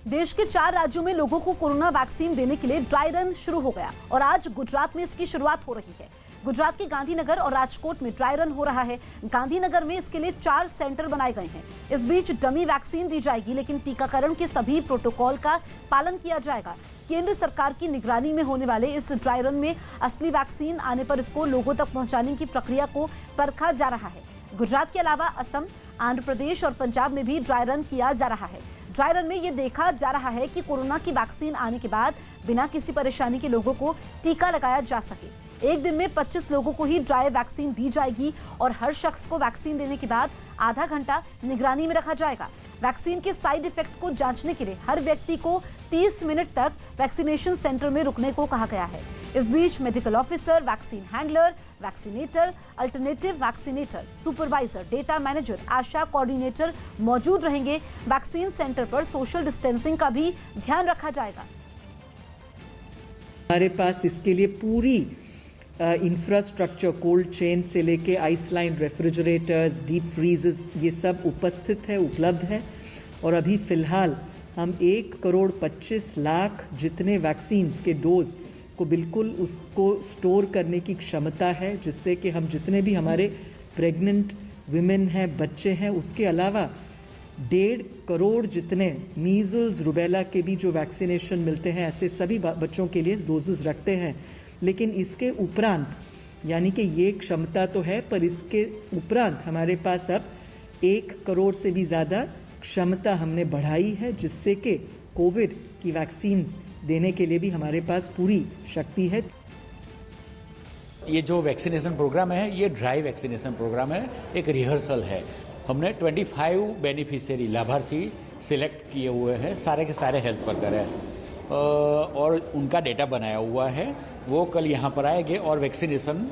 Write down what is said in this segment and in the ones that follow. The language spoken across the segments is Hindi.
देश के 4 राज्यों में लोगों को कोरोना वैक्सीन देने के लिए ड्राई रन शुरू हो गया और आज गुजरात में इसकी शुरुआत हो रही है। गुजरात के गांधीनगर और राजकोट में ड्राई रन हो रहा है। गांधीनगर में इसके लिए 4 सेंटर बनाए गए हैं। इस बीच डमी वैक्सीन दी जाएगी, लेकिन टीकाकरण के सभी प्रोटोकॉल का पालन किया जाएगा। केंद्र सरकार की निगरानी में होने वाले इस ड्राई रन में असली वैक्सीन आने पर इसको लोगों तक पहुंचाने की प्रक्रिया को परखा जा रहा है। गुजरात के अलावा असम, आंध्र प्रदेश और पंजाब में भी ड्राई रन किया जा रहा है। ड्राई रन में ये देखा जा रहा है कि कोरोना की वैक्सीन आने के बाद बिना किसी परेशानी के लोगों को टीका लगाया जा सके। एक दिन में 25 लोगों को ही ड्राई वैक्सीन दी जाएगी और हर शख्स को वैक्सीन देने के बाद आधा घंटा निगरानी में रखा जाएगा। वैक्सीन के साइड इफेक्ट को जांचने के लिए हर व्यक्ति को 30 मिनट तक वैक्सीनेशन सेंटर में रुकने को कहा गया है। इस बीच medical officer, vaccine handler, vaccinator, alternative vaccinator, supervisor, data manager, ASHA coordinator मौजूद रहेंगे। वैक्सीन सेंटर पर सोशल डिस्टेंसिंग का भी ध्यान रखा जाएगा। हमारे पास इसके लिए पूरी इंफ्रास्ट्रक्चर, कोल्ड चेन से लेके ice line, refrigerators, deep freezers, ये सब उपस्थित है, उपलब्ध है। और अभी फिलहाल हम 1,25,00,000 जितने वैक्सीन्स के डोज को बिल्कुल उसको स्टोर करने की क्षमता है, जिससे कि हम जितने भी हमारे प्रेग्नेंट विमेन हैं, बच्चे हैं, उसके अलावा 1.5 करोड़ जितने मीजल्स, रुबेला के भी जो वैक्सीनेशन मिलते हैं, ऐसे सभी बच्चों के लिए डोजेस रखते हैं। लेकिन इसके उपरांत, यानी कि ये क्षमता तो है, पर इसके उपरांत हमारे पास अब 1 करोड़ से भी ज़्यादा क्षमता हमने बढ़ाई है, जिससे कि कोविड की वैक्सीन्स देने के लिए भी हमारे पास पूरी शक्ति है। ये जो वैक्सीनेशन प्रोग्राम है, ये ड्राई वैक्सीनेशन प्रोग्राम है, एक रिहर्सल है। हमने 25 बेनिफिशियरी लाभार्थी सिलेक्ट किए हुए हैं, सारे के सारे हेल्थ वर्कर हैं और उनका डेटा बनाया हुआ है। वो कल यहाँ पर आएंगे और वैक्सीनेशन,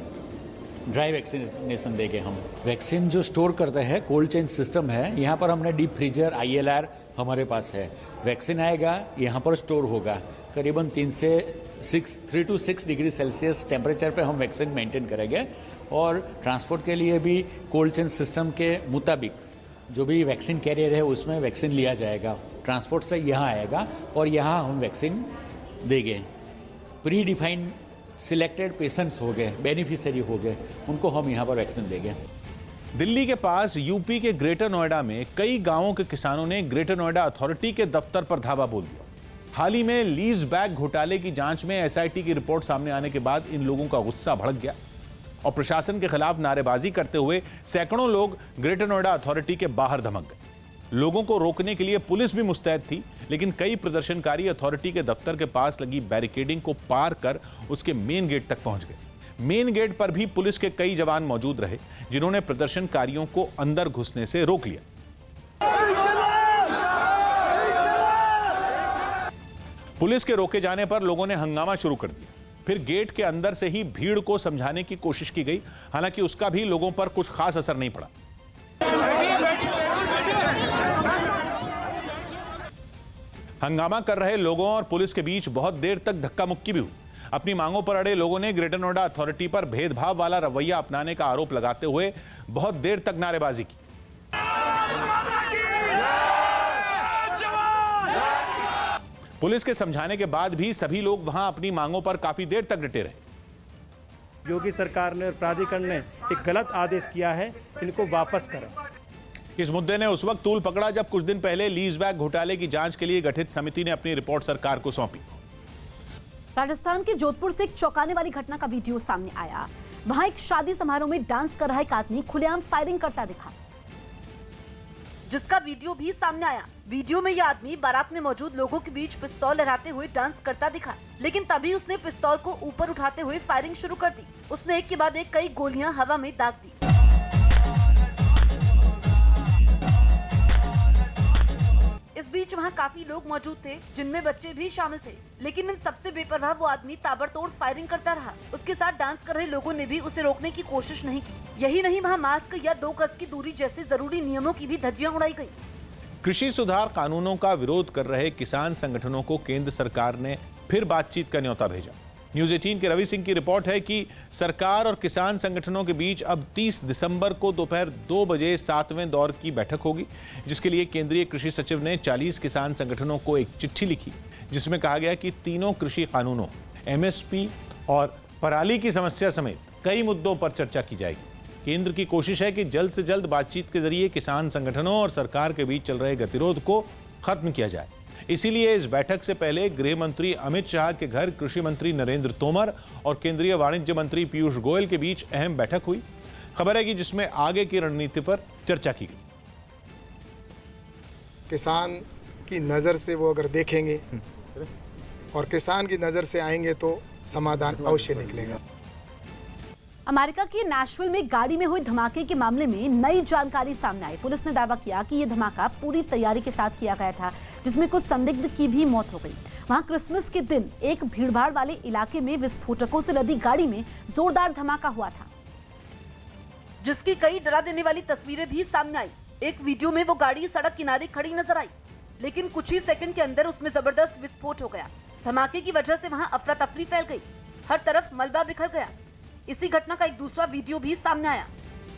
ड्राई वैक्सीनेशन देंगे। हम वैक्सीन जो स्टोर करते हैं, कोल्ड चेन सिस्टम है, यहाँ पर हमने डीप फ्रीजर, ILR हमारे पास है। वैक्सीन आएगा, यहाँ पर स्टोर होगा। करीबन 3 to 6 डिग्री सेल्सियस टेम्परेचर पे हम वैक्सीन मेंटेन करेंगे। और ट्रांसपोर्ट के लिए भी कोल्ड चेन सिस्टम के मुताबिक जो भी वैक्सीन कैरियर है उसमें वैक्सीन लिया जाएगा, ट्रांसपोर्ट से यहाँ आएगा और यहाँ हम वैक्सीन देंगे। प्री डिफाइंड सिलेक्टेड पेशेंट्स हो गए, बेनिफिशियरी हो गए, उनको हम यहाँ पर वैक्सीन देंगे। दिल्ली के पास यूपी के ग्रेटर नोएडा में कई गांवों के किसानों ने ग्रेटर नोएडा अथॉरिटी के दफ्तर पर धावा बोल दिया। हाल ही में लीज बैग घोटाले की जांच में SIT की रिपोर्ट सामने आने के बाद इन लोगों का गुस्सा भड़क गया और प्रशासन के खिलाफ नारेबाजी करते हुए सैकड़ों लोग ग्रेटर नोएडा अथॉरिटी के बाहर धमक गए। लोगों को रोकने के लिए पुलिस भी मुस्तैद थी, लेकिन कई प्रदर्शनकारी अथॉरिटी के दफ्तर के पास लगी बैरिकेडिंग को पार कर उसके मेन गेट तक पहुंच गए। मेन गेट पर भी पुलिस के कई जवान मौजूद रहे, जिन्होंने प्रदर्शनकारियों को अंदर घुसने से रोक लिया। पुलिस के रोके जाने पर लोगों ने हंगामा शुरू कर दिया। फिर गेट के अंदर से ही भीड़ को समझाने की कोशिश की गई, हालांकि उसका भी लोगों पर कुछ खास असर नहीं पड़ा। हंगामा कर रहे लोगों और पुलिस के बीच बहुत देर तक धक्का मुक्की भी हुई। अपनी मांगों पर अड़े लोगों ने ग्रेटर नोएडा अथॉरिटी पर भेदभाव वाला रवैया अपनाने का आरोप लगाते हुए बहुत देर तक नारेबाजी की। पुलिस के समझाने के बाद भी सभी लोग वहां अपनी मांगों पर काफी देर तक डटे रहे। योगी सरकार ने और प्राधिकरण ने एक गलत आदेश किया है, इनको वापस करें। इस मुद्दे ने उस वक्त तूल पकड़ा जब कुछ दिन पहले लीज बैग घोटाले की जांच के लिए गठित समिति ने अपनी रिपोर्ट सरकार को सौंपी। राजस्थान के जोधपुर से एक चौंकाने वाली घटना का वीडियो सामने आया। वहां एक शादी समारोह में डांस कर रहा एक आदमी खुलेआम फायरिंग करता दिखा, जिसका वीडियो भी सामने आया। वीडियो में यह आदमी बारात में मौजूद लोगों के बीच पिस्तौल लहराते हुए डांस करता दिखा, लेकिन तभी उसने पिस्तौल को ऊपर उठाते हुए फायरिंग शुरू कर दी। उसने एक के बाद एक कई गोलियां हवा में दाग दी। इस बीच वहां काफी लोग मौजूद थे, जिनमें बच्चे भी शामिल थे, लेकिन इन सबसे बेपरवाह वो आदमी ताबड़तोड़ फायरिंग करता रहा। उसके साथ डांस कर रहे लोगों ने भी उसे रोकने की कोशिश नहीं की। यही नहीं, वहां मास्क या 2 गज की दूरी जैसे जरूरी नियमों की भी धज्जियां उड़ाई गई। कृषि सुधार कानूनों का विरोध कर रहे किसान संगठनों को केंद्र सरकार ने फिर बातचीत का न्योता भेजा। न्यूज 18 के रवि सिंह की रिपोर्ट है कि सरकार और किसान संगठनों के बीच अब 30 दिसंबर को दोपहर 2 बजे 7वें दौर की बैठक होगी, जिसके लिए केंद्रीय कृषि सचिव ने 40 किसान संगठनों को एक चिट्ठी लिखी, जिसमें कहा गया कि तीनों कृषि कानूनों, एमएसपी और पराली की समस्या समेत कई मुद्दों पर चर्चा की जाएगी। केंद्र की कोशिश है कि जल्द से जल्द बातचीत के जरिए किसान संगठनों और सरकार के बीच चल रहे गतिरोध को खत्म किया जाए। इसीलिए इस बैठक से पहले गृह मंत्री अमित शाह के घर कृषि मंत्री नरेंद्र तोमर और केंद्रीय वाणिज्य मंत्री पीयूष गोयल के बीच अहम बैठक हुई। खबर है कि जिसमें आगे की रणनीति पर चर्चा की गई। किसान की नज़र से वो अगर देखेंगे और किसान की नज़र से आएंगे तो समाधान अवश्य निकलेगा। अमेरिका के नेशविल में गाड़ी में हुई धमाके के मामले में नई जानकारी सामने आई। पुलिस ने दावा किया कि यह धमाका पूरी तैयारी के साथ किया गया था, जिसमें कुछ संदिग्ध की भी मौत हो गई। वहां क्रिसमस के दिन एक भीड़भाड़ वाले इलाके में विस्फोटकों से लदी गाड़ी में जोरदार धमाका हुआ था, जिसकी कई डरा देने वाली तस्वीरें भी सामने आई। एक वीडियो में वो गाड़ी सड़क किनारे खड़ी नजर आई, लेकिन कुछ ही सेकंड के अंदर उसमें जबरदस्त विस्फोट हो गया। धमाके की वजह से वहां अफरा तफरी फैल गई, हर तरफ मलबा बिखर गया। इसी घटना का एक दूसरा वीडियो भी सामने आया।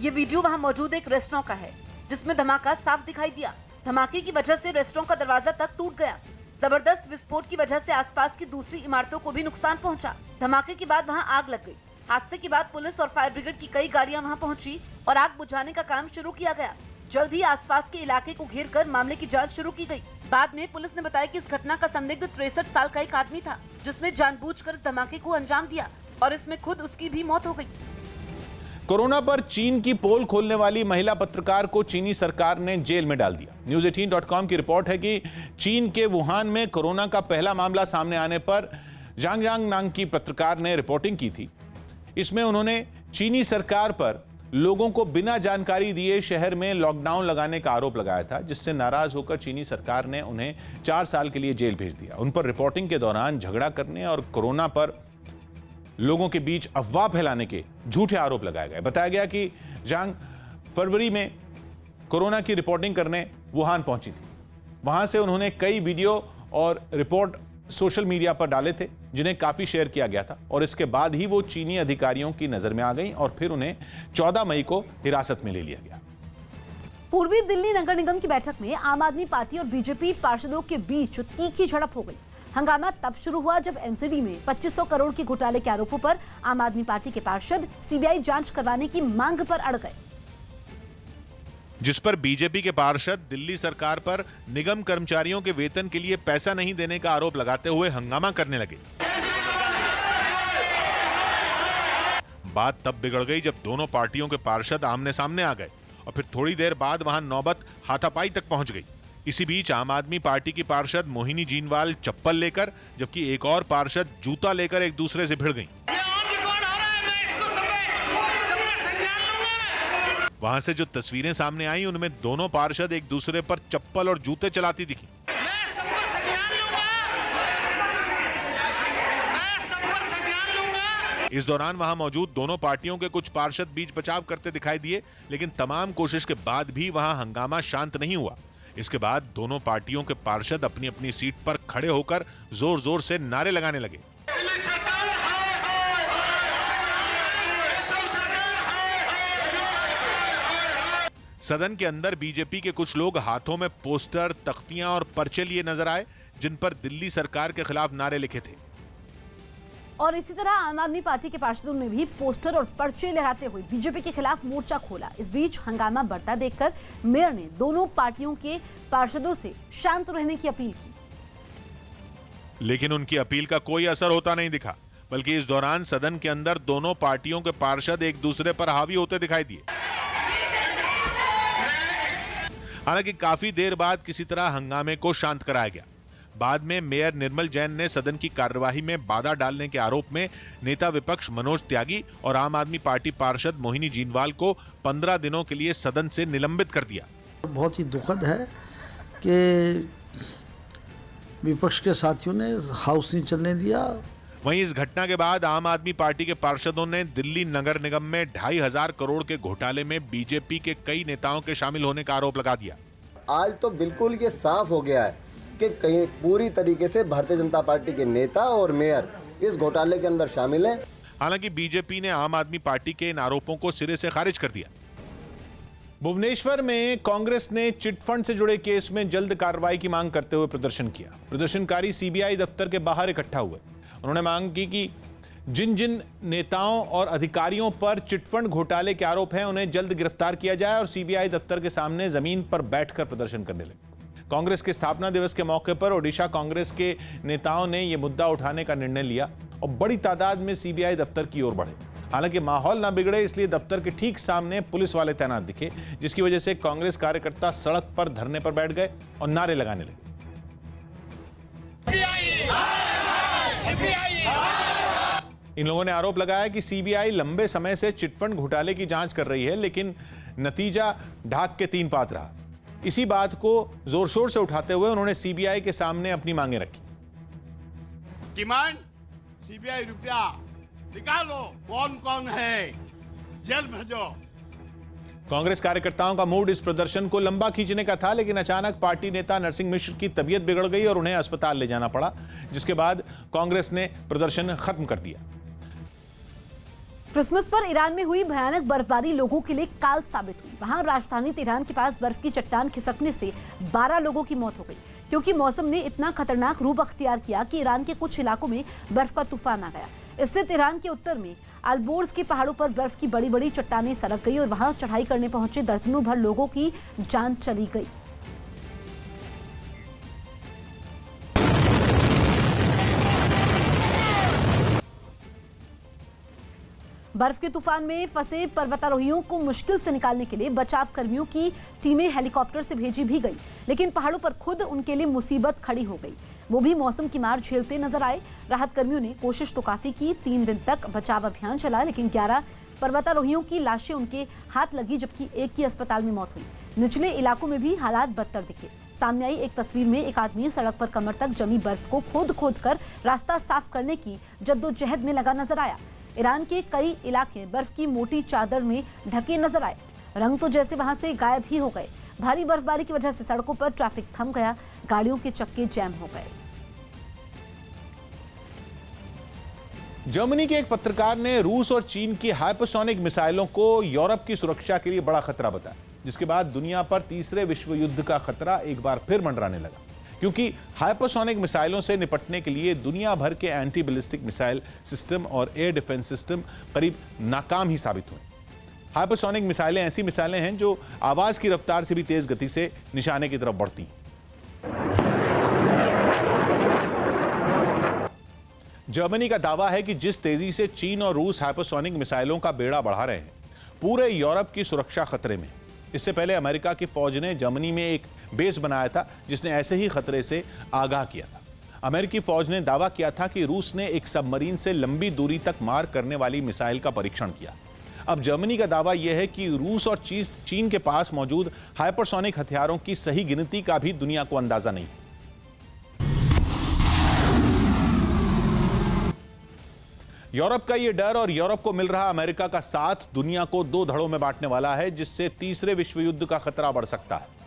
ये वीडियो वहां मौजूद एक रेस्टोरेंट का है, जिसमें धमाका साफ दिखाई दिया। धमाके की वजह से रेस्टोरेंट का दरवाजा तक टूट गया। जबरदस्त विस्फोट की वजह से आसपास की दूसरी इमारतों को भी नुकसान पहुंचा। धमाके के बाद वहां आग लग गई। हादसे के बाद पुलिस और फायर ब्रिगेड की कई गाड़ियां वहां पहुंची और आग बुझाने का काम शुरू किया गया। जल्द ही आसपास के इलाके को घेर कर मामले की जांच शुरू की गई। बाद में पुलिस ने बताया कि इस घटना का संदिग्ध 63 साल का एक आदमी था, जिसने जानबूझकर इस धमाके को अंजाम दिया और इसमें खुद उसकी भी मौत हो गई। कोरोना पर चीन की पोल खोलने वाली महिला पत्रकार को चीनी सरकार ने जेल में डाल दिया। न्यूज 18.com की रिपोर्ट है कि चीन के वुहान में कोरोना का पहला मामला सामने आने पर जांग नाम की पत्रकार ने रिपोर्टिंग की थी। इसमें उन्होंने चीनी सरकार पर लोगों को बिना जानकारी दिए शहर में लॉकडाउन लगाने का आरोप लगाया था, जिससे नाराज होकर चीनी सरकार ने उन्हें 4 साल के लिए जेल भेज दिया। उन पर रिपोर्टिंग के दौरान झगड़ा करने और कोरोना पर लोगों के बीच अफवाह फैलाने के झूठे आरोप लगाए गए। बताया गया कि जांग फरवरी में कोरोना की रिपोर्टिंग करने वुहान पहुंची थी। वहां से उन्होंने कई वीडियो और रिपोर्ट सोशल मीडिया पर डाले थे, जिन्हें काफी शेयर किया गया था, और इसके बाद ही वो चीनी अधिकारियों की नजर में आ गई और फिर उन्हें 14 मई को हिरासत में ले लिया गया। पूर्वी दिल्ली नगर निगम की बैठक में आम आदमी पार्टी और बीजेपी पार्षदों के बीच तीखी झड़प हो गई। हंगामा तब शुरू हुआ जब एमसीडी में 2500 करोड़ के घोटाले के आरोपों पर आम आदमी पार्टी के पार्षद सीबीआई जांच करवाने की मांग पर अड़ गए, जिस पर बीजेपी के पार्षद दिल्ली सरकार पर निगम कर्मचारियों के वेतन के लिए पैसा नहीं देने का आरोप लगाते हुए हंगामा करने लगे। बात तब बिगड़ गई जब दोनों पार्टियों के पार्षद आमने सामने आ गए और फिर थोड़ी देर बाद वहां नौबत हाथापाई तक पहुंच गई। इसी बीच आम आदमी पार्टी की पार्षद मोहिनी जीनवाल चप्पल लेकर, जबकि एक और पार्षद जूता लेकर एक दूसरे से भिड़ गईं। वहां से जो तस्वीरें सामने आई उनमें दोनों पार्षद एक दूसरे पर चप्पल और जूते चलाती दिखी। इस दौरान वहां मौजूद दोनों पार्टियों के कुछ पार्षद बीच बचाव करते दिखाई दिए, लेकिन तमाम कोशिश के बाद भी वहां हंगामा शांत नहीं हुआ। इसके बाद दोनों पार्टियों के पार्षद अपनी अपनी सीट पर खड़े होकर जोर जोर से नारे लगाने लगे। सदन के अंदर बीजेपी के कुछ लोग हाथों में पोस्टर, तख्तियां और पर्चे लिए नजर आए, जिन पर दिल्ली सरकार के खिलाफ नारे लिखे थे। और इसी तरह आम आदमी पार्टी के पार्षदों ने भी पोस्टर और पर्चे लहराते हुए बीजेपी के खिलाफ मोर्चा खोला। इस बीच हंगामा बढ़ता देखकर मेयर ने दोनों पार्टियों के पार्षदों से शांत रहने की अपील की, लेकिन उनकी अपील का कोई असर होता नहीं दिखा, बल्कि इस दौरान सदन के अंदर दोनों पार्टियों के पार्षद एक दूसरे पर हावी होते दिखाई दिए। हालांकि काफी देर बाद किसी तरह हंगामे को शांत कराया गया। बाद में मेयर निर्मल जैन ने सदन की कार्यवाही में बाधा डालने के आरोप में नेता विपक्ष मनोज त्यागी और आम आदमी पार्टी पार्षद मोहिनी जीनवाल को 15 दिनों के लिए सदन से निलंबित कर दिया। बहुत ही दुखद है कि विपक्ष के साथियों ने हाउस नहीं चलने दिया। वहीं इस घटना के बाद आम आदमी पार्टी के पार्षदों ने दिल्ली नगर निगम में 2500 करोड़ के घोटाले में बीजेपी के कई नेताओं के शामिल होने का आरोप लगा दिया। आज तो बिल्कुल ये साफ हो गया है कि कहीं पूरी तरीके से भारतीय जनता पार्टी के नेता और मेयर इस घोटाले के अंदर शामिल हैं। हालांकि बीजेपी ने आम आदमी पार्टी के इन आरोपों को सिरे से खारिज कर दिया। भुवनेश्वर में कांग्रेस ने चिटफंड से जुड़े केस में जल्द कार्रवाई की मांग करते हुए प्रदर्शन किया। प्रदर्शनकारी सीबीआई दफ्तर के बाहर इकट्ठा हुए। उन्होंने मांग की कि जिन जिन नेताओं और अधिकारियों पर चिटफंड घोटाले के आरोप हैं उन्हें जल्द गिरफ्तार किया जाए और सीबीआई दफ्तर के सामने जमीन पर बैठकर प्रदर्शन करने लगे। कांग्रेस के स्थापना दिवस के मौके पर ओडिशा कांग्रेस के नेताओं ने यह मुद्दा उठाने का निर्णय लिया और बड़ी तादाद में सीबीआई दफ्तर की ओर बढ़े। हालांकि माहौल ना बिगड़े इसलिए दफ्तर के ठीक सामने पुलिस वाले तैनात दिखे, जिसकी वजह से कांग्रेस कार्यकर्ता सड़क पर धरने पर बैठ गए और नारे लगाने लगे। इन लोगों ने आरोप लगाया कि सीबीआई लंबे समय से चिटफंड घोटाले की जांच कर रही है, लेकिन नतीजा ढाक के तीन पात रहा। इसी बात को जोर शोर से उठाते हुए उन्होंने सीबीआई के सामने अपनी मांगे रखी। किमान सीबीआई रुपया निकालो, कौन कौन है जेल भेजो। कांग्रेस कार्यकर्ताओं का मूड इस प्रदर्शन को लंबा खींचने का था, लेकिन अचानक पार्टी नेता नरसिंह मिश्र की तबीयत बिगड़ गई और उन्हें अस्पताल ले जाना पड़ा, जिसके बाद कांग्रेस ने प्रदर्शन खत्म कर दिया। क्रिसमस पर ईरान में हुई भयानक बर्फबारी लोगों के लिए काल साबित हुई। वहां राजधानी तेहरान के पास बर्फ की चट्टान खिसकने से 12 लोगों की मौत हो गई, क्योंकि मौसम ने इतना खतरनाक रूप अख्तियार किया कि ईरान के कुछ इलाकों में बर्फ का तूफान आ गया। इससे तेहरान के उत्तर में अल्बोर्ज के पहाड़ों पर बर्फ की बड़ी बड़ी चट्टानें सरक गई और वहां चढ़ाई करने पहुंचे दर्जनों भर लोगों की जान चली गई। बर्फ के तूफान में फंसे पर्वतारोहियों को मुश्किल से निकालने के लिए बचाव कर्मियों की टीमें हेलीकॉप्टर से भेजी भी गई, लेकिन पहाड़ों पर खुद उनके लिए मुसीबत खड़ी हो गई। वो भी मौसम की मार झेलते नजर आए। राहत कर्मियों ने कोशिश तो काफी की, 3 दिन तक बचाव अभियान चला, लेकिन 11 पर्वतारोहियों की लाशें उनके हाथ लगी, जबकि एक की अस्पताल में मौत हुई। निचले इलाकों में भी हालात बदतर दिखे। सामने आई एक तस्वीर में एक आदमी सड़क पर कमर तक जमी बर्फ को खोद कर रास्ता साफ करने की जद्दोजहद में लगा नजर आया। ईरान के कई इलाके बर्फ की मोटी चादर में ढके नजर आए। रंग तो जैसे वहां से गायब ही हो गए। भारी बर्फबारी की वजह से सड़कों पर ट्रैफिक थम गया, गाड़ियों के चक्के जैम हो गए। जर्मनी के एक पत्रकार ने रूस और चीन की हाइपरसोनिक मिसाइलों को यूरोप की सुरक्षा के लिए बड़ा खतरा बताया, जिसके बाद दुनिया पर तीसरे विश्व युद्ध का खतरा एक बार फिर मंडराने लगा, क्योंकि हाइपरसोनिक मिसाइलों से निपटने के लिए दुनिया भर के एंटी बैलिस्टिक मिसाइल सिस्टम और एयर डिफेंस सिस्टम करीब नाकाम ही साबित हुए। हाइपरसोनिक मिसाइलें ऐसी मिसाइलें हैं जो आवाज की रफ्तार से भी तेज गति से निशाने की तरफ बढ़ती हैं। जर्मनी का दावा है कि जिस तेजी से चीन और रूस हाइपरसोनिक मिसाइलों का बेड़ा बढ़ा रहे हैं, पूरे यूरोप की सुरक्षा खतरे में। इससे पहले अमेरिका की फौज ने जर्मनी में एक बेस बनाया था, जिसने ऐसे ही खतरे से आगाह किया था। अमेरिकी फौज ने दावा किया था कि रूस ने एक सबमरीन से लंबी दूरी तक मार करने वाली मिसाइल का परीक्षण किया। अब जर्मनी का दावा यह है कि रूस और चीन के पास मौजूद हाइपरसोनिक हथियारों की सही गिनती का भी दुनिया को अंदाजा नहीं। यूरोप का यह डर और यूरोप को मिल रहा अमेरिका का साथ दुनिया को 2 धड़ों में बांटने वाला है, जिससे तीसरे विश्व युद्ध का खतरा बढ़ सकता है।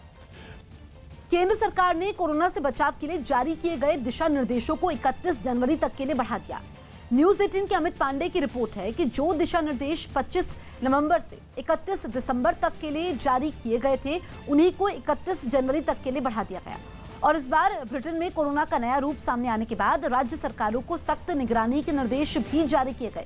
केंद्र सरकार ने कोरोना से बचाव के लिए जारी किए गए दिशा निर्देशों को 31 जनवरी तक के लिए बढ़ा दिया। न्यूज 18 के अमित पांडे की रिपोर्ट है कि जो दिशा निर्देश 25 नवंबर से 31 दिसंबर तक के लिए जारी किए गए थे, उन्हीं को 31 जनवरी तक के लिए बढ़ा दिया गया। और इस बार ब्रिटेन में कोरोना का नया रूप सामने आने के बाद राज्य सरकारों को सख्त निगरानी के निर्देश भी जारी किए गए।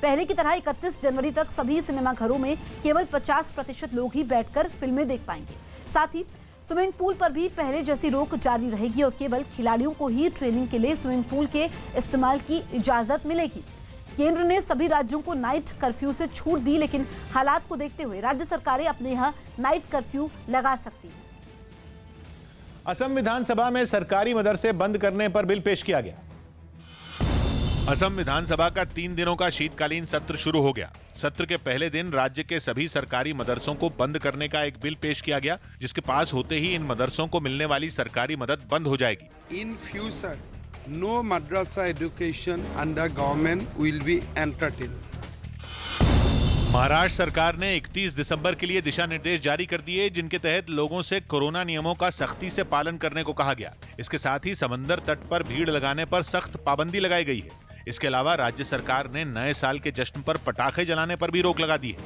पहले की तरह 31 जनवरी तक सभी सिनेमाघरों में केवल 50% लोग ही बैठकर फिल्में देख पाएंगे। साथ ही स्विमिंग पूल पर भी पहले जैसी रोक जारी रहेगी और केवल खिलाड़ियों को ही ट्रेनिंग के लिए स्विमिंग पूल के इस्तेमाल की इजाजत मिलेगी। केंद्र ने सभी राज्यों को नाइट कर्फ्यू से छूट दी, लेकिन हालात को देखते हुए राज्य सरकारें अपने यहाँ नाइट कर्फ्यू लगा सकती हैं। असम विधानसभा में सरकारी मदरसे बंद करने पर बिल पेश किया गया। असम विधानसभा का 3 दिनों का शीतकालीन सत्र शुरू हो गया। सत्र के पहले दिन राज्य के सभी सरकारी मदरसों को बंद करने का एक बिल पेश किया गया, जिसके पास होते ही इन मदरसों को मिलने वाली सरकारी मदद बंद हो जाएगी। In future no madrasa education under government will be entertained. Maharashtra सरकार ने 31 दिसंबर के लिए दिशा निर्देश जारी कर दिए, जिनके तहत लोगों से कोरोना नियमों का सख्ती से पालन करने को कहा गया। इसके साथ ही समंदर तट पर भीड़ लगाने पर सख्त पाबंदी लगाई गई है। इसके अलावा राज्य सरकार ने नए साल के जश्न पर पटाखे जलाने पर भी रोक लगा दी है।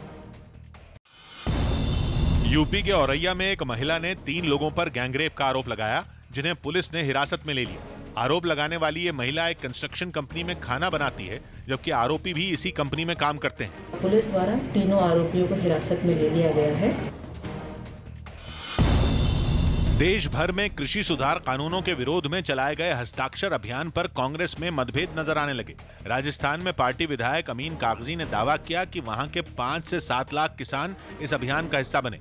यूपी के औरैया में एक महिला ने 3 लोगों पर गैंगरेप का आरोप लगाया, जिन्हें पुलिस ने हिरासत में ले लिया। आरोप लगाने वाली ये महिला एक कंस्ट्रक्शन कंपनी में खाना बनाती है, जबकि आरोपी भी इसी कंपनी में काम करते हैं। पुलिस द्वारा तीनों आरोपियों को हिरासत में ले लिया गया है। देश भर में कृषि सुधार कानूनों के विरोध में चलाए गए हस्ताक्षर अभियान पर कांग्रेस में मतभेद नजर आने लगे। राजस्थान में पार्टी विधायक अमीन कागजी ने दावा किया कि वहां के 5 से 7 लाख किसान इस अभियान का हिस्सा बने।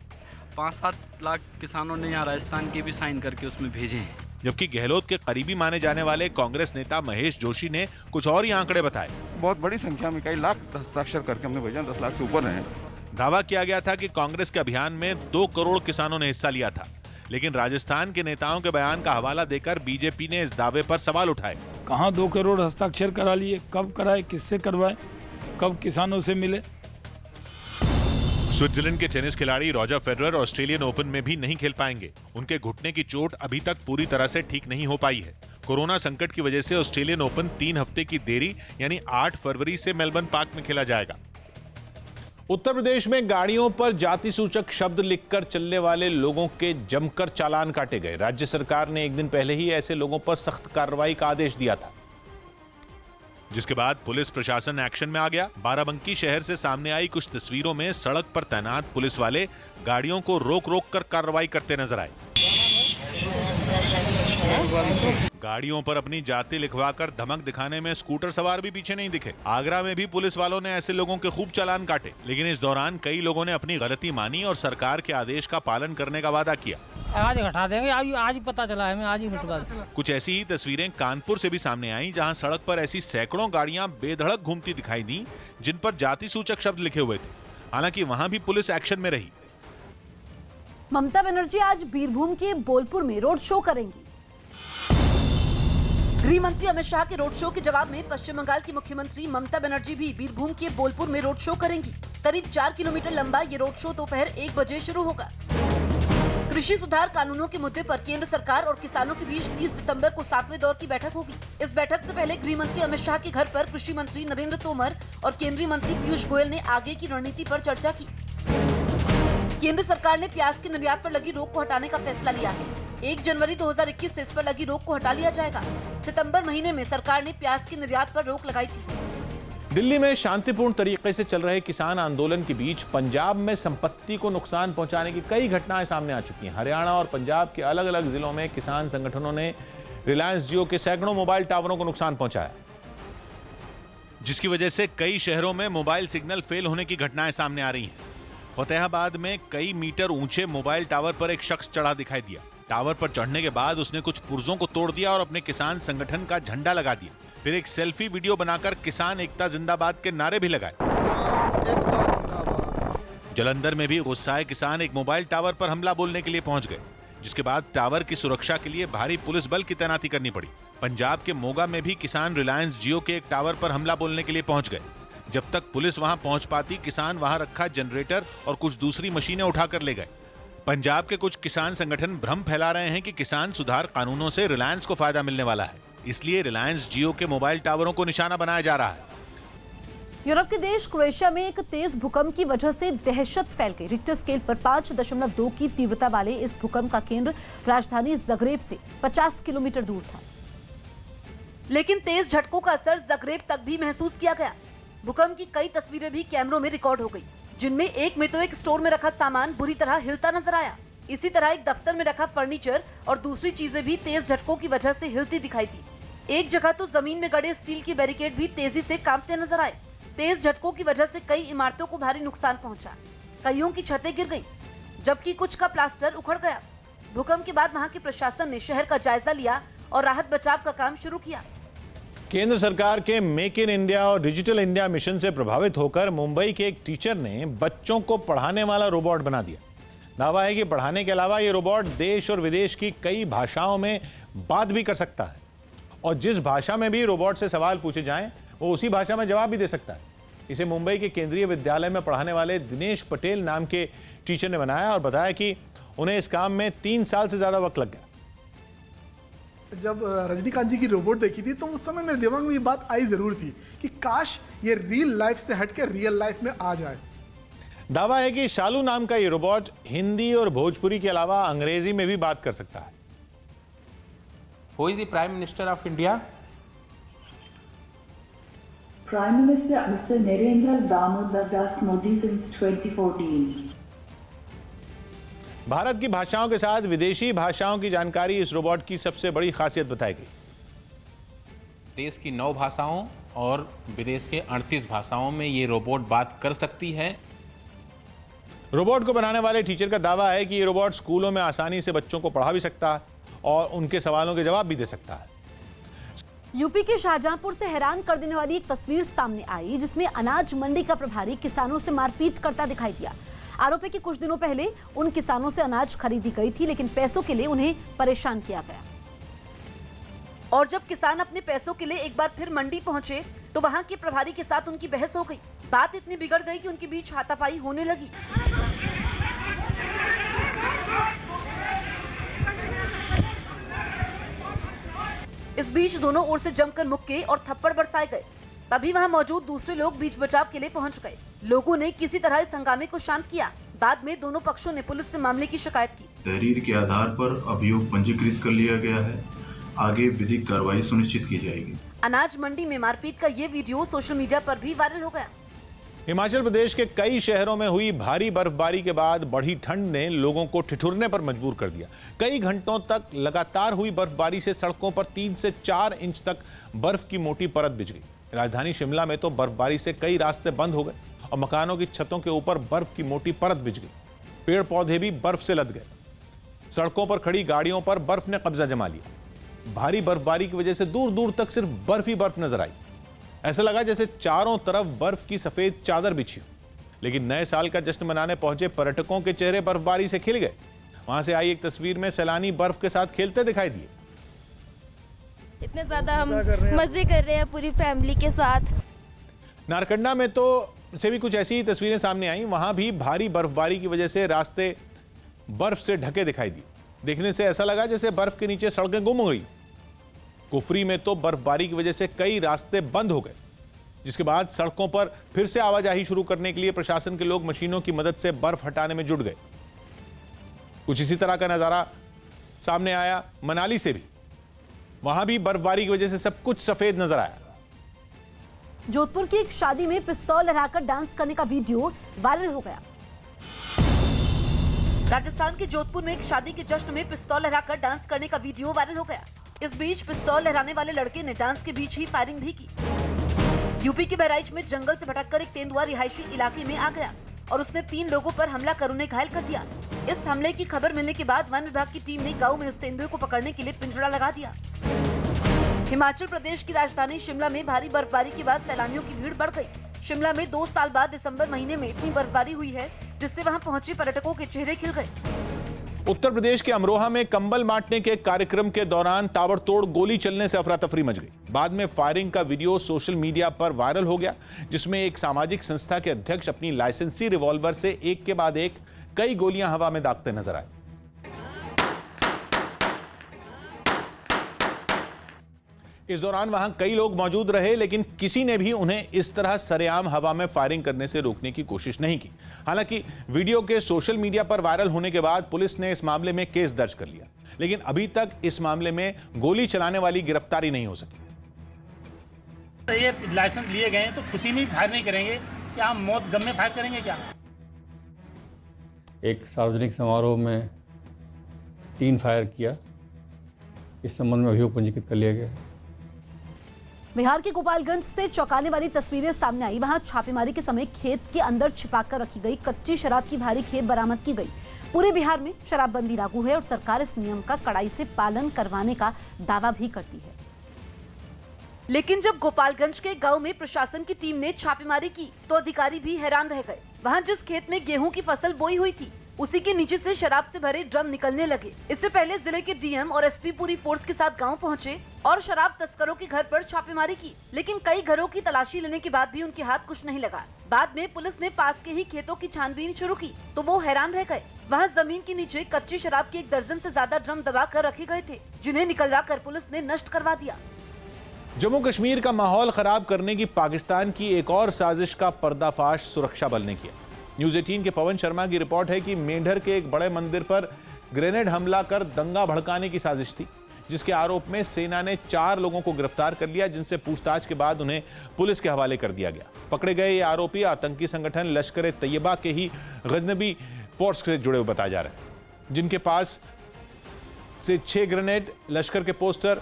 5-7 लाख किसानों ने यहाँ राजस्थान के भी साइन करके उसमें भेजे हैं। जबकि गहलोत के करीबी माने जाने वाले कांग्रेस नेता महेश जोशी ने कुछ और ही आंकड़े बताए। बहुत बड़ी संख्या में, कई लाख हस्ताक्षर करके हमने भेजा, 10 लाख से ऊपर हैं। दावा किया गया था कि कांग्रेस के अभियान में 2 करोड़ किसानों ने हिस्सा लिया था, लेकिन राजस्थान के नेताओं के बयान का हवाला देकर बीजेपी ने इस दावे पर सवाल उठाए। कहां 2 करोड़ हस्ताक्षर करा लिए, कब कराए, किससे करवाए, कब किसानों से मिले। स्विट्जरलैंड के टेनिस खिलाड़ी रॉजर फेडरर ऑस्ट्रेलियन ओपन में भी नहीं खेल पाएंगे। उनके घुटने की चोट अभी तक पूरी तरह से ठीक नहीं हो पाई है। कोरोना संकट की वजह से ऑस्ट्रेलियन ओपन 3 हफ्ते की देरी यानी 8 फरवरी से मेलबर्न पार्क में खेला जाएगा। उत्तर प्रदेश में गाड़ियों पर जाति सूचक शब्द लिखकर चलने वाले लोगों के जमकर चालान काटे गए। राज्य सरकार ने एक दिन पहले ही ऐसे लोगों पर सख्त कार्रवाई का आदेश दिया था, जिसके बाद पुलिस प्रशासन एक्शन में आ गया। बाराबंकी शहर से सामने आई कुछ तस्वीरों में सड़क पर तैनात पुलिस वाले गाड़ियों को रोक रोक कर कार्रवाई करते नजर आए। गाड़ियों पर अपनी जाति लिखवाकर धमक दिखाने में स्कूटर सवार भी पीछे नहीं दिखे। आगरा में भी पुलिस वालों ने ऐसे लोगों के खूब चालान काटे, लेकिन इस दौरान कई लोगों ने अपनी गलती मानी और सरकार के आदेश का पालन करने का वादा किया। आज घटा देंगे, आज पता चला है, आज ही मिटवा देंगे। कुछ ऐसी ही तस्वीरें कानपुर से भी सामने आई, जहां सड़क पर ऐसी सैकड़ों गाड़ियां बेधड़क घूमती दिखाई दी, जिन पर जाति सूचक शब्द लिखे हुए थे। हालांकि वहां भी पुलिस एक्शन में रही। ममता बनर्जी आज बीरभूम के बोलपुर में रोड शो करेंगी। गृह मंत्री अमित शाह के रोड शो के जवाब में पश्चिम बंगाल की मुख्यमंत्री ममता बनर्जी भी बीरभूम के बोलपुर में रोड शो करेंगी। करीब 4 किलोमीटर लंबा ये रोड शो दोपहर 1 बजे शुरू होगा। कृषि सुधार कानूनों के मुद्दे पर केंद्र सरकार और किसानों के बीच 30 दिसंबर को 7वें दौर की बैठक होगी। इस बैठक से पहले गृह मंत्री अमित शाह के घर पर कृषि मंत्री नरेंद्र तोमर और केंद्रीय मंत्री पीयूष गोयल ने आगे की रणनीति पर चर्चा की। केंद्र सरकार ने प्याज के निर्यात पर लगी रोक को हटाने का फैसला लिया है। 1 जनवरी 2021 से इस पर लगी रोक को हटा लिया जाएगा। सितंबर महीने में सरकार ने प्याज के निर्यात पर रोक लगाई थी। दिल्ली में शांतिपूर्ण तरीके से चल रहे किसान आंदोलन के बीच पंजाब में संपत्ति को नुकसान पहुंचाने की कई घटनाएं सामने आ चुकी हैं। हरियाणा और पंजाब के अलग अलग जिलों में किसान संगठनों ने रिलायंस जियो के सैकड़ों मोबाइल टावरों को नुकसान पहुंचाया, जिसकी वजह से कई शहरों में मोबाइल सिग्नल फेल होने की घटनाएं सामने आ रही हैं। फतेहाबाद में कई मीटर ऊंचे मोबाइल टावर पर एक शख्स चढ़ा दिखाई दिया। टावर पर चढ़ने के बाद उसने कुछ पुर्जों को तोड़ दिया और अपने किसान संगठन का झंडा लगा दिया। फिर एक सेल्फी वीडियो बनाकर किसान एकता जिंदाबाद के नारे भी लगाए। जलंधर में भी गुस्साए किसान एक मोबाइल टावर पर हमला बोलने के लिए पहुंच गए, जिसके बाद टावर की सुरक्षा के लिए भारी पुलिस बल की तैनाती करनी पड़ी। पंजाब के मोगा में भी किसान रिलायंस जियो के एक टावर पर हमला बोलने के लिए पहुंच गए। जब तक पुलिस वहां पहुंच पाती, किसान वहां रखा जनरेटर और कुछ दूसरी मशीनें उठाकर ले गए। पंजाब के कुछ किसान संगठन भ्रम फैला रहे हैं कि किसान सुधार कानूनों से रिलायंस को फायदा मिलने वाला है, इसलिए रिलायंस जियो के मोबाइल टावरों को निशाना बनाया जा रहा है। यूरोप के देश क्रोएशिया में एक तेज भूकंप की वजह से दहशत फैल गई। रिक्टर स्केल पर 5.2 की तीव्रता वाले इस भूकंप का केंद्र राजधानी ज़ग्रेब से 50 किलोमीटर दूर था, लेकिन तेज झटकों का असर ज़ग्रेब तक भी महसूस किया गया। भूकंप की कई तस्वीरें भी कैमरों में रिकॉर्ड हो गई, जिनमें एक में तो एक स्टोर में रखा सामान बुरी तरह हिलता नजर आया। इसी तरह एक दफ्तर में रखा फर्नीचर और दूसरी चीजें भी तेज झटकों की वजह से हिलती दिखाई दी। एक जगह तो जमीन में गड़े स्टील के बैरिकेड भी तेजी से कांपते नजर आए। तेज झटकों की वजह से कई इमारतों को भारी नुकसान पहुंचा। कईयों की छतें गिर गईं, जबकि कुछ का प्लास्टर उखड़ गया। भूकंप के बाद वहां के प्रशासन ने शहर का जायजा लिया और राहत बचाव का काम शुरू किया। केंद्र सरकार के मेक इन इंडिया और डिजिटल इंडिया मिशन से प्रभावित होकर मुंबई के एक टीचर ने बच्चों को पढ़ाने वाला रोबोट बना दिया। दावा है कि पढ़ाने के अलावा ये रोबोट देश और विदेश की कई भाषाओं में बात भी कर सकता है और जिस भाषा में भी रोबोट से सवाल पूछे जाएं, वो उसी भाषा में जवाब भी दे सकता है। इसे मुंबई के केंद्रीय विद्यालय में पढ़ाने वाले दिनेश पटेल नाम के टीचर ने बनाया और बताया कि उन्हें इस काम में 3 साल से ज्यादा वक्त लग गया। जब रजनीकांत जी की रोबोट देखी थी तो उस समय मेरे दिमाग में ये बात आई ज़रूर थी कि काश ये रियल लाइफ से हट के रियल लाइफ में आ जाए। दावा है कि शालू नाम का ये रोबोट हिंदी और भोजपुरी के अलावा अंग्रेजी में भी बात कर सकता है। Who is the Prime Minister of India? Prime Minister Mr. Narendra Damodar Das Modi since 2014. Bharat की भाषाओं के साथ विदेशी भाषाओं की जानकारी इस रोबोट की सबसे बड़ी खासियत बताई गई। देश की 9 भाषाओं और विदेश के 38 भाषाओं में ये रोबोट बात कर सकती है। रोबोट को बनाने वाले टीचर का दावा है कि ये रोबोट स्कूलों में आसानी से बच्चों को पढ़ा भी सकता है और उनके सवालों के जवाब भी दे सकता है। यूपी के शाहजहांपुर से हैरान कर देने वाली एक तस्वीर सामने आई, जिसमें अनाज मंडी का प्रभारी किसानों से मारपीट करता दिखाई दिया। आरोप है कि कुछ दिनों पहले उन किसानों से अनाज खरीदी गई थी, लेकिन पैसों के लिए उन्हें परेशान किया गया। और जब किसान अपने पैसों के लिए एक बार फिर मंडी पहुंचे तो वहां के प्रभारी के साथ उनकी बहस हो गई। बात इतनी बिगड़ गई कि उनके बीच हाथापाई होने लगी। इस बीच दोनों ओर से जमकर मुक्के और थप्पड़ बरसाए गए। तभी वहां मौजूद दूसरे लोग बीच बचाव के लिए पहुंच गए। लोगों ने किसी तरह इस हंगामे को शांत किया। बाद में दोनों पक्षों ने पुलिस से मामले की शिकायत की। तहरीर के आधार पर अभियोग पंजीकृत कर लिया गया है। आगे विधिक कार्रवाई सुनिश्चित की जाएगी। अनाज मंडी में मारपीट का ये वीडियो सोशल मीडिया पर भी वायरल हो गया। हिमाचल प्रदेश के कई शहरों में हुई भारी बर्फबारी के बाद बढ़ी ठंड ने लोगों को ठिठुरने पर मजबूर कर दिया। कई घंटों तक लगातार हुई बर्फबारी से सड़कों पर 3 से 4 इंच तक बर्फ की मोटी परत बिछ गई। राजधानी शिमला में तो बर्फबारी से कई रास्ते बंद हो गए और मकानों की छतों के ऊपर बर्फ की मोटी परत बिछ गई। पेड़ पौधे भी बर्फ से लद गए। सड़कों पर खड़ी गाड़ियों पर बर्फ ने कब्जा जमा लिया। भारी बर्फबारी की वजह से दूर दूर तक सिर्फ बर्फ ही बर्फ नजर आई। ऐसा लगा जैसे चारों तरफ बर्फ की सफेद चादर बिछी हो। लेकिन नए साल का जश्न मनाने पहुंचे पर्यटकों के चेहरे बर्फबारी से खिल गए। वहां से आई एक तस्वीर में सैलानी बर्फ के साथ खेलते दिखाई दिए। इतने ज्यादा हम मजे कर रहे हैं पूरी फैमिली के साथ। नारकंडा में तो से भी कुछ ऐसी ही तस्वीरें सामने आई। वहां भी भारी बर्फबारी की वजह से रास्ते बर्फ से ढके दिखाई दिए। देखने से ऐसा लगा जैसे बर्फ के नीचे सड़कें गुम हो गई। कुफरी में तो बर्फबारी की वजह से कई रास्ते बंद हो गए, जिसके बाद सड़कों पर फिर से आवाजाही शुरू करने के लिए प्रशासन के लोग मशीनों की मदद से बर्फ हटाने में जुट गए। कुछ इसी तरह का नजारा सामने आया मनाली से भी। वहां भी बर्फबारी की वजह से सब कुछ सफेद नजर आया। जोधपुर की एक शादी में पिस्तौल लहराकर डांस करने का वीडियो वायरल हो गया। राजस्थान के जोधपुर में एक शादी के जश्न में पिस्तौल लहराकर डांस करने का वीडियो वायरल हो गया। इस बीच पिस्तौल लहराने वाले लड़के ने डांस के बीच ही फायरिंग भी की। यूपी के बहराइच में जंगल से भटककर एक तेंदुआ रिहायशी इलाके में आ गया और उसने 3 लोगों पर हमला कर उन्हें घायल कर दिया। इस हमले की खबर मिलने के बाद वन विभाग की टीम ने गांव में उस तेंदुए को पकड़ने के लिए पिंजरा लगा दिया। हिमाचल प्रदेश की राजधानी शिमला में भारी बर्फबारी के बाद सैलानियों की भीड़ बढ़ गई। शिमला में 2 साल बाद दिसंबर महीने में इतनी बर्फबारी हुई है, जिससे वहां पहुंचे पर्यटकों के चेहरे खिल गए। उत्तर प्रदेश के अमरोहा में कंबल बांटने के कार्यक्रम के दौरान ताबड़तोड़ गोली चलने से अफरा तफरी मच गई। बाद में फायरिंग का वीडियो सोशल मीडिया पर वायरल हो गया, जिसमें एक सामाजिक संस्था के अध्यक्ष अपनी लाइसेंसी रिवॉल्वर से एक के बाद एक कई गोलियां हवा में दागते नजर आए। इस दौरान वहां कई लोग मौजूद रहे, लेकिन किसी ने भी उन्हें इस तरह सरेआम हवा में फायरिंग करने से रोकने की कोशिश नहीं की। हालांकि वीडियो के सोशल मीडिया पर वायरल होने के बाद पुलिस ने इस मामले में केस दर्ज कर लिया, लेकिन अभी तक इस मामले में गोली चलाने वाली गिरफ्तारी नहीं हो सकी। तो ये लाइसेंस लिए गए हैं तो खुशी में फायर नहीं करेंगे, क्या हम मौत गम में फायर करेंगे क्या? एक सार्वजनिक समारोह में 3 फायर किया। इस संबंध में अभियोग पंजीकृत कर लिया गया। बिहार के गोपालगंज से चौंकाने वाली तस्वीरें सामने आई। वहां छापेमारी के समय खेत के अंदर छिपाकर रखी गई कच्ची शराब की भारी खेप बरामद की गई। पूरे बिहार में शराबबंदी लागू है और सरकार इस नियम का कड़ाई से पालन करवाने का दावा भी करती है। लेकिन जब गोपालगंज के गांव में प्रशासन की टीम ने छापेमारी की तो अधिकारी भी हैरान रह गए। वहां जिस खेत में गेहूं की फसल बोई हुई थी, उसी के नीचे से शराब से भरे ड्रम निकलने लगे। इससे पहले जिले के डीएम और एसपी पूरी फोर्स के साथ गांव पहुंचे और शराब तस्करों के घर पर छापेमारी की, लेकिन कई घरों की तलाशी लेने के बाद भी उनके हाथ कुछ नहीं लगा। बाद में पुलिस ने पास के ही खेतों की छानबीन शुरू की तो वो हैरान रह गए। वहां जमीन के नीचे कच्ची शराब के 1 दर्जन से ज्यादा ड्रम दबा कर रखे गए थे, जिन्हें निकलवाकर पुलिस ने नष्ट करवा दिया। जम्मू कश्मीर का माहौल खराब करने की पाकिस्तान की एक और साजिश का पर्दाफाश सुरक्षा बल ने किया। न्यूज़ 18 के पवन शर्मा की रिपोर्ट है कि मेंढर के एक बड़े मंदिर पर ग्रेनेड हमला कर दंगा भड़काने की साजिश थी, जिसके आरोप में सेना ने 4 लोगों को गिरफ्तार कर लिया, जिनसे पूछताछ के बाद उन्हें पुलिस के हवाले कर दिया गया। पकड़े गए ये आरोपी आतंकी संगठन लश्कर तैयबा के ही गजनबी फोर्स से जुड़े हुए बताए जा रहे हैं, जिनके पास से 6 ग्रेनेड, लश्कर के पोस्टर,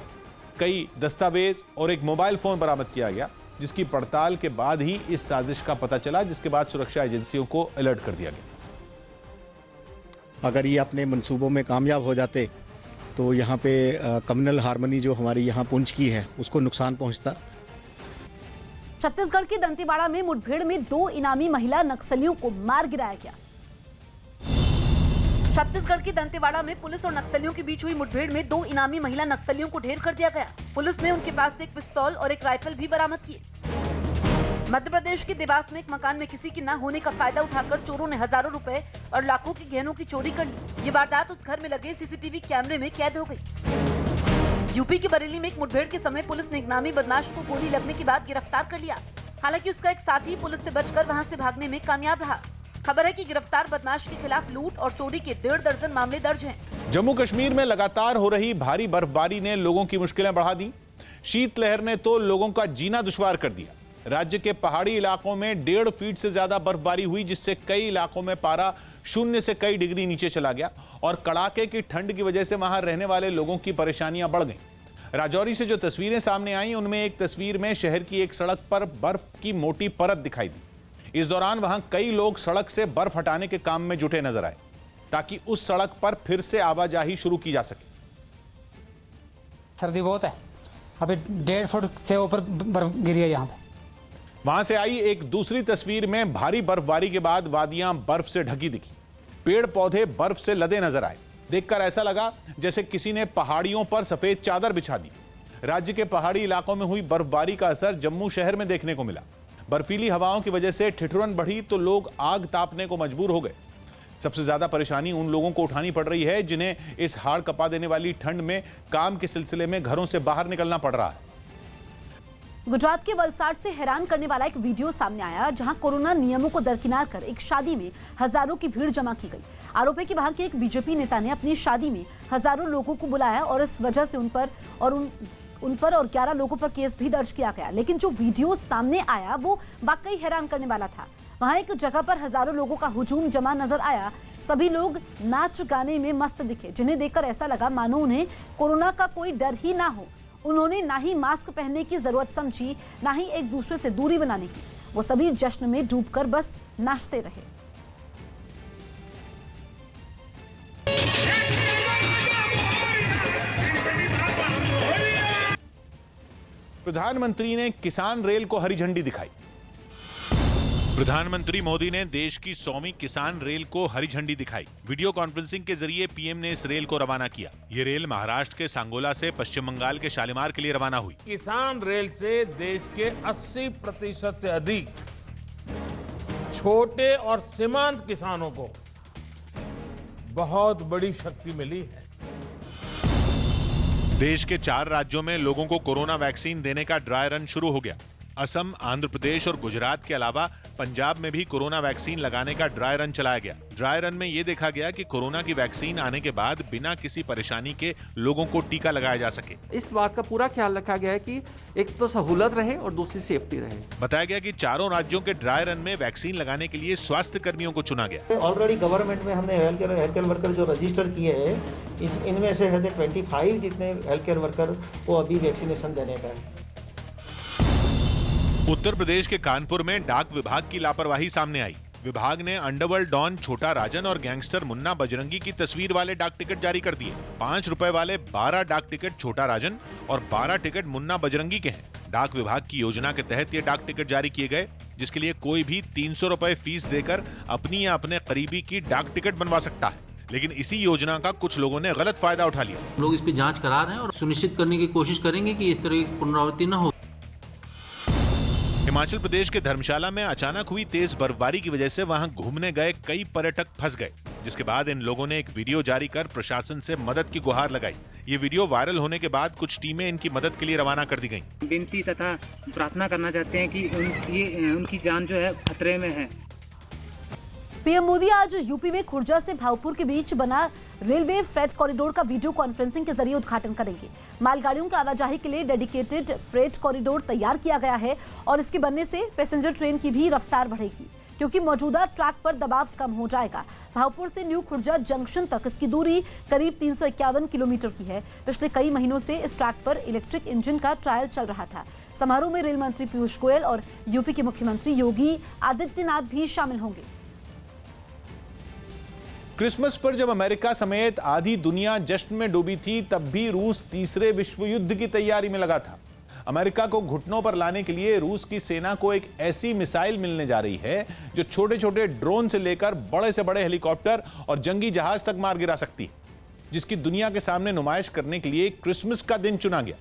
कई दस्तावेज और एक मोबाइल फोन बरामद किया गया, जिसकी पड़ताल के बाद ही इस साजिश का पता चला, जिसके बाद सुरक्षा एजेंसियों को अलर्ट कर दिया गया। अगर ये अपने मंसूबों में कामयाब हो जाते तो यहाँ पे कम्युनल हार्मनी जो हमारी यहाँ पुंछ की है उसको नुकसान पहुँचता। छत्तीसगढ़ के दंतेवाड़ा में मुठभेड़ में 2 इनामी महिला नक्सलियों को मार गिराया गया। छत्तीसगढ़ के दंतेवाड़ा में पुलिस और नक्सलियों के बीच हुई मुठभेड़ में 2 इनामी महिला नक्सलियों को ढेर कर दिया गया। पुलिस ने उनके पास से एक पिस्तौल और एक राइफल भी बरामद किए। मध्य प्रदेश के देवास में एक मकान में किसी की न होने का फायदा उठाकर चोरों ने हजारों रुपए और लाखों के गहनों की चोरी कर ली। ये वारदात उस घर में लगे सीसीटीवी कैमरे में कैद हो गई। यूपी की बरेली में एक मुठभेड़ के समय पुलिस ने एक नामी बदमाश को गोली लगने के बाद गिरफ्तार कर लिया। हालांकि उसका एक साथी पुलिस से बचकर वहां से भागने में कामयाब रहा। खबर है कि गिरफ्तार बदमाश के खिलाफ लूट और चोरी के 1.5 दर्जन मामले दर्ज हैं। जम्मू कश्मीर में लगातार हो रही भारी बर्फबारी ने लोगों की मुश्किलें बढ़ा दी। शीतलहर ने तो लोगों का जीना दुश्वार कर दिया। राज्य के पहाड़ी इलाकों में 1.5 फीट से ज्यादा बर्फबारी हुई, जिससे कई इलाकों में पारा 0 से कई डिग्री नीचे चला गया और कड़ाके की ठंड की वजह से वहां रहने वाले लोगों की परेशानियां बढ़ गईं। राजौरी से जो तस्वीरें सामने आई, उनमें एक तस्वीर में शहर की एक सड़क पर बर्फ की मोटी परत दिखाई दी। इस दौरान वहां कई लोग सड़क से बर्फ हटाने के काम में जुटे नजर आए, ताकि उस सड़क पर फिर से आवाजाही शुरू की जा सके। सर्दी बहुत है, अभी 1.5 फुट से ऊपर बर्फ गिरी है यहाँ पे। वहां से आई एक दूसरी तस्वीर में भारी बर्फबारी के बाद वादियां बर्फ से ढकी दिखी। पेड़ पौधे बर्फ से लदे नजर आए। देखकर ऐसा लगा जैसे किसी ने पहाड़ियों पर सफेद चादर बिछा दी। राज्य के पहाड़ी इलाकों में हुई बर्फबारी का असर जम्मू शहर में देखने को मिला। बर्फीली हवाओं की वजह से ठिठुरन बढ़ी तो लोग आग तापने को मजबूर हो गए। सबसे ज्यादा परेशानी उन लोगों को उठानी पड़ रही है जिन्हें इस हाड़ कपा देने वाली ठंड में काम के सिलसिले में घरों से बाहर निकलना पड़ रहा है। गुजरात के वलसाड से हैरान करने वाला एक वीडियो सामने आया, जहां कोरोना नियमों को दरकिनार कर एक शादी में हजारों की भीड़ जमा की गई। आरोप है कि वहां के एक बीजेपी नेता ने अपनी शादी में हजारों लोगों को बुलाया और इस वजह से उन पर और 11 लोगों पर केस भी दर्ज किया गया। लेकिन जो वीडियो सामने आया वो वाकई हैरान करने वाला था। वहां एक जगह पर हजारों लोगों का हुजूम जमा नजर आया। सभी लोग नाच गाने में मस्त दिखे, जिन्हें देखकर ऐसा लगा मानो उन्हें कोरोना का कोई डर ही ना हो। उन्होंने ना ही मास्क पहनने की जरूरत समझी, ना ही एक दूसरे से दूरी बनाने की। वो सभी जश्न में डूबकर बस नाचते रहे। प्रधानमंत्री ने किसान रेल को हरी झंडी दिखाई। प्रधानमंत्री मोदी ने देश की 100वीं किसान रेल को हरी झंडी दिखाई। वीडियो कॉन्फ्रेंसिंग के जरिए पीएम ने इस रेल को रवाना किया। ये रेल महाराष्ट्र के सांगोला से पश्चिम बंगाल के शालीमार के लिए रवाना हुई। किसान रेल से देश के 80% से अधिक छोटे और सीमांत किसानों को बहुत बड़ी शक्ति मिली है। देश के 4 राज्यों में लोगों को कोरोना वैक्सीन देने का ड्राई रन शुरू हो गया। असम, आंध्र प्रदेश और गुजरात के अलावा पंजाब में भी कोरोना वैक्सीन लगाने का ड्राई रन चलाया गया। ड्राई रन में यह देखा गया कि कोरोना की वैक्सीन आने के बाद बिना किसी परेशानी के लोगों को टीका लगाया जा सके। इस बात का पूरा ख्याल रखा गया है कि एक तो सहूलत रहे और दूसरी सेफ्टी रहे। बताया गया कि 4 राज्यों के ड्राई रन में वैक्सीन लगाने के लिए स्वास्थ्य कर्मियों को चुना गया। ऑलरेडी गवर्नमेंट में हमने हेल्थ केयर वर्कर जो रजिस्टर किए हैं, इनमें से 25 जितने हेल्थ केयर वर्कर वो अभी वैक्सीनेशन देने का है। उत्तर प्रदेश के कानपुर में डाक विभाग की लापरवाही सामने आई। विभाग ने अंडरवर्ल्ड डॉन छोटा राजन और गैंगस्टर मुन्ना बजरंगी की तस्वीर वाले डाक टिकट जारी कर दिए। 5 रुपए वाले 12 डाक टिकट छोटा राजन और 12 टिकट मुन्ना बजरंगी के हैं। डाक विभाग की योजना के तहत ये डाक टिकट जारी किए गए, जिसके लिए कोई भी 300 रुपए फीस देकर अपनी या अपने करीबी की डाक टिकट बनवा सकता है। लेकिन इसी योजना का कुछ लोगों ने गलत फायदा उठा लिया। लोग इस पे जांच करा रहे हैं और सुनिश्चित करने की कोशिश करेंगे कि इस तरह की पुनरावृत्ति न हो। हिमाचल प्रदेश के धर्मशाला में अचानक हुई तेज बर्फबारी की वजह से वहां घूमने गए कई पर्यटक फंस गए, जिसके बाद इन लोगों ने एक वीडियो जारी कर प्रशासन से मदद की गुहार लगाई। ये वीडियो वायरल होने के बाद कुछ टीमें इनकी मदद के लिए रवाना कर दी गईं। विनती तथा प्रार्थना करना चाहते हैं कि उनकी जान जो है खतरे में है। पीएम मोदी आज यूपी में खुर्जा से भावपुर के बीच बना रेलवे फ्रेट कॉरिडोर का वीडियो कॉन्फ्रेंसिंग के जरिए उद्घाटन करेंगे। मालगाड़ियों की आवाजाही के लिए डेडिकेटेड फ्रेट कॉरिडोर तैयार किया गया है और इसके बनने से पैसेंजर ट्रेन की भी रफ्तार बढ़ेगी, क्योंकि मौजूदा ट्रैक पर दबाव कम हो जाएगा। भावपुर से न्यू खुर्जा जंक्शन तक इसकी दूरी करीब 351 किलोमीटर की है। पिछले कई महीनों से इस ट्रैक पर इलेक्ट्रिक इंजन का ट्रायल चल रहा था। समारोह में रेल मंत्री पीयूष गोयल और यूपी के मुख्यमंत्री योगी आदित्यनाथ भी शामिल होंगे। क्रिसमस पर जब अमेरिका समेत आधी दुनिया जश्न में डूबी थी, तब भी रूस तीसरे विश्व युद्ध की तैयारी में लगा था। अमेरिका को घुटनों पर लाने के लिए रूस की सेना को एक ऐसी मिसाइल मिलने जा रही है जो छोटे छोटे ड्रोन से लेकर बड़े से बड़े हेलीकॉप्टर और जंगी जहाज तक मार गिरा सकती है, जिसकी दुनिया के सामने नुमाइश करने के लिए क्रिसमस का दिन चुना गया।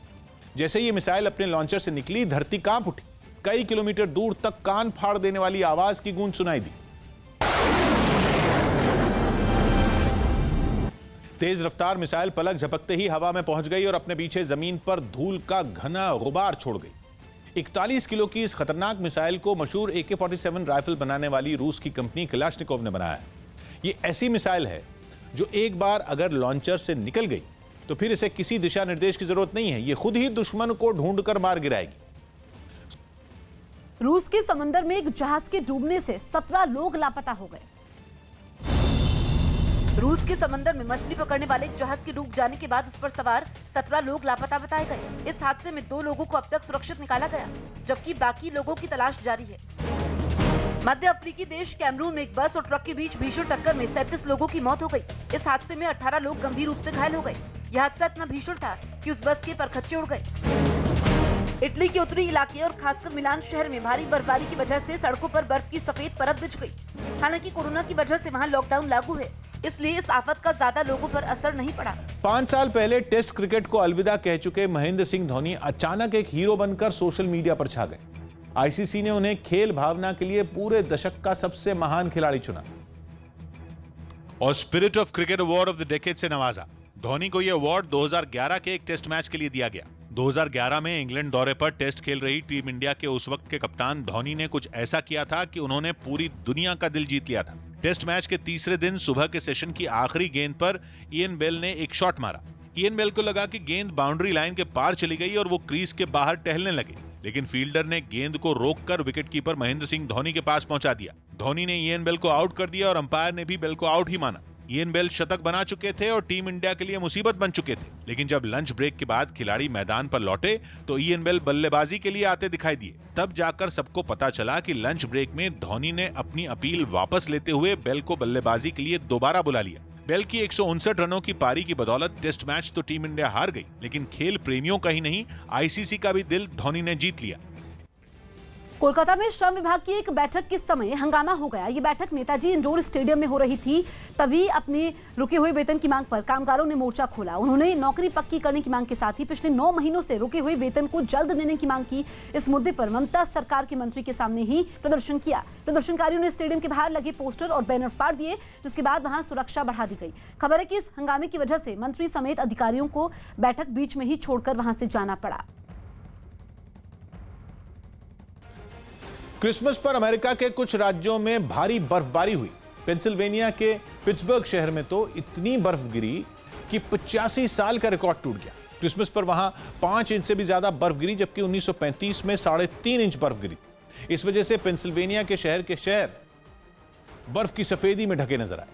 जैसे ये मिसाइल अपने लॉन्चर से निकली, धरती कांप उठी। कई किलोमीटर दूर तक कान फाड़ देने वाली आवाज की गूंज सुनाई दी। तेज रफ्तार मिसाइल पलक झपकते ही हवा में पहुंच गई और अपने पीछे जमीन पर धूल का घना गुबार छोड़ गई। 41 किलो की इस खतरनाक मिसाइल को मशहूर AK-47 राइफल बनाने वाली रूस की कंपनी कलाश्निकोव ने बनाया है। ये ऐसी मिसाइल है जो एक बार अगर लॉन्चर से निकल गई तो फिर इसे किसी दिशा निर्देश की जरूरत नहीं है, ये खुद ही दुश्मन को ढूंढकर मार गिराएगी। रूस के समंदर में एक जहाज के डूबने से 17 लोग लापता हो गए। रूस के समंदर में मछली पकड़ने वाले एक जहाज के डूब जाने के बाद उस पर सवार 17 लोग लापता बताए गए। इस हादसे में 2 लोगों को अब तक सुरक्षित निकाला गया, जबकि बाकी लोगों की तलाश जारी है। मध्य अफ्रीकी देश कैमरून में एक बस और ट्रक के बीच भीषण टक्कर में 37 लोगों की मौत हो गई। इस हादसे में 18 लोग गंभीर रूप से घायल हो गए। यह हादसा इतना भीषण था कि उस बस के परखच्चे उड़ गए। इटली के उत्तरी इलाके और खासकर मिलान शहर में भारी बर्फबारी की वजह से सड़कों पर बर्फ की सफेद परत बिछ गई। हालांकि कोरोना की वजह से वहां लॉकडाउन लागू है, इसलिए इस आफत का ज्यादा लोगों पर असर नहीं पड़ा। 5 साल पहले टेस्ट क्रिकेट को अलविदा कह चुके महेंद्र सिंह धोनी अचानक एक हीरो बनकर सोशल मीडिया पर छा गए। आईसीसी ने उन्हें खेल भावना के लिए पूरे दशक का सबसे महान खिलाड़ी चुना और spirit of cricket award of the decade से नवाजा। धोनी को यह अवार्ड 2011 के एक टेस्ट मैच के लिए दिया गया। 2011 में इंग्लैंड दौरे पर टेस्ट खेल रही टीम इंडिया के उस वक्त के कप्तान धोनी ने कुछ ऐसा किया था कि उन्होंने पूरी दुनिया का दिल जीत लिया था। टेस्ट मैच के तीसरे दिन सुबह के सेशन की आखिरी गेंद पर इयन बेल ने एक शॉट मारा। इयन बेल को लगा कि गेंद बाउंड्री लाइन के पार चली गई और वो क्रीज के बाहर टहलने लगे, लेकिन फील्डर ने गेंद को रोककर विकेटकीपर महेंद्र सिंह धोनी के पास पहुंचा दिया। धोनी ने इयन बेल को आउट कर दिया और अंपायर ने भी बेल को आउट ही माना। इयन बेल शतक बना चुके थे और टीम इंडिया के लिए मुसीबत बन चुके थे, लेकिन जब लंच ब्रेक के बाद खिलाड़ी मैदान पर लौटे तो इयन बेल बल्लेबाजी के लिए आते दिखाई दिए। तब जाकर सबको पता चला कि लंच ब्रेक में धोनी ने अपनी अपील वापस लेते हुए बेल को बल्लेबाजी के लिए दोबारा बुला लिया। बेल की 159 रनों की पारी की बदौलत टेस्ट मैच तो टीम इंडिया हार गई, लेकिन खेल प्रेमियों का ही नहीं, आईसीसी का भी दिल धोनी ने जीत लिया। कोलकाता में श्रम विभाग की एक बैठक के समय हंगामा हो गया। ये बैठक नेताजी इंडोर स्टेडियम में हो रही थी। तभी अपनी रुके हुए वेतन की मांग पर कामगारों ने मोर्चा खोला। उन्होंने नौकरी पक्की करने की मांग के साथ ही पिछले 9 महीनों से रुके हुए वेतन को जल्द देने की मांग की। इस मुद्दे पर ममता सरकार के मंत्री के सामने ही प्रदर्शन किया। प्रदर्शनकारियों ने स्टेडियम के बाहर लगे पोस्टर और बैनर फाड़ दिए, जिसके बाद वहां सुरक्षा बढ़ा दी गई। खबर है कि इस हंगामे की वजह से मंत्री समेत अधिकारियों को बैठक बीच में ही छोड़कर वहां से जाना पड़ा। क्रिसमस पर अमेरिका के कुछ राज्यों में भारी बर्फबारी हुई। पेंसिल्वेनिया के पिट्सबर्ग शहर में तो इतनी बर्फ गिरी कि 85 साल का रिकॉर्ड टूट गया। क्रिसमस पर वहां 5 इंच से भी ज्यादा बर्फ गिरी, जबकि 1935 में 3.5 इंच बर्फ गिरी। इस वजह से पेंसिल्वेनिया के शहर बर्फ की सफेदी में ढके नजर आए।